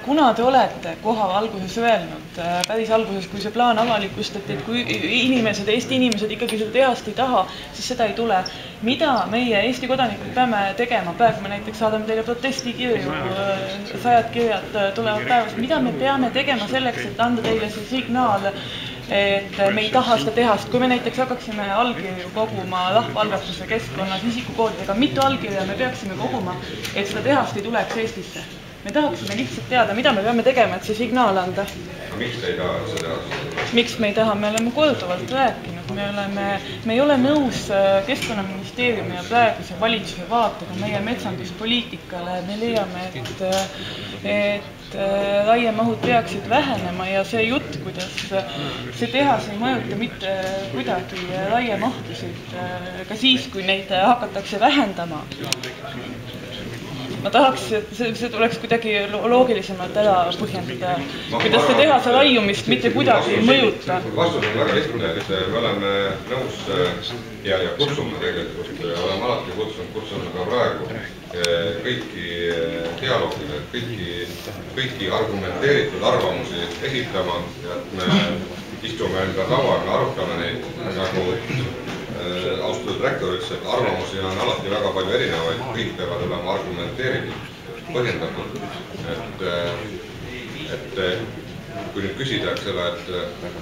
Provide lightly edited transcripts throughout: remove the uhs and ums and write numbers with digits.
Kuna te olete koha alguses öelnud, päris alguses, kui see plaan avalikustati, et kui Eesti inimesed ikkagi seda tehast ei taha, siis seda ei tule. Mida meie Eesti kodanikud peame tegema? Praegu me näiteks saadame teile protestikirju, 100 kirjad tulevad päevas. Mida me peame tegema selleks, et anda teile see signaal, et me ei taha seda tehast? Kui me näiteks hakkaksime allkirju koguma rahvaalgatuse keskkonnas isikukoodidega, mitu allkirja me peaksime koguma, et seda tehast ei tuleks Eestisse? Me tahaksime lihtsalt teada, mida me peame tegema, et see signaal anda. Miks te ei taha seda? Miks me ei taha? Me oleme korduvalt rääkinud. Me ei ole nõus Keskkonnaministeeriumi ja praeguse valitsuse vaatega meie metsanduspoliitikale. Me leiame, et raiemahud peaksid vähenema ja see jutt, kuidas see tehas ei mõjuta mitte kuidagi raiemahtusid, ka siis, kui neid hakatakse vähendama. Ma tahaks, et see tuleks kuidagi loogilisemalt ära põhjendada, kuidas see tehase raiumist mitte kuidagi ei mõjuta. Vastus on väga lihtne, et me oleme nõus ja kutsume tegelikult, oleme alati kutsunud ka praegu kõiki dialoogile, kõiki argumenteeritud arvamusi esitama, et me istume enda laual, me arutame neid, nagu austatud rektor ütles, et arvamusi on alati väga palju erinevaid, kõik peavad olema argumenteeritud, põhjendatud. Et kui nüüd küsida,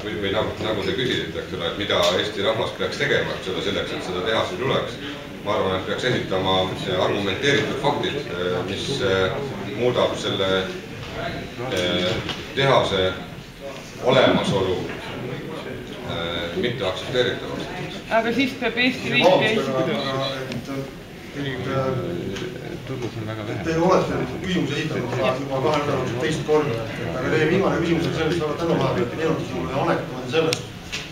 või nagu te küsisite, et mida Eesti rahvas peaks tegema selleks, et seda tehast ei tuleks, ma arvan, et peaks esitama argumenteeritud faktid, mis muudab selle tehase olemasolu mitte aktsepteeritavaks. Aga siis peab Eesti riik Te olete küsimuse esitanud juba 2 nädalat teist korda, aga teie viimane küsimus on sellest väga tänuväärne, et meenutas mulle anekdoodi sellest,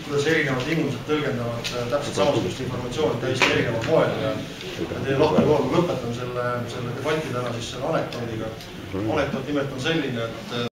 kuidas erinevad inimesed tõlgendavad täpselt samasugust informatsiooni täiesti erineval moel ja teie lahke loolu lõpetan selle debati täna siis selle anekdoodiga. Anekdoot nimelt on selline, et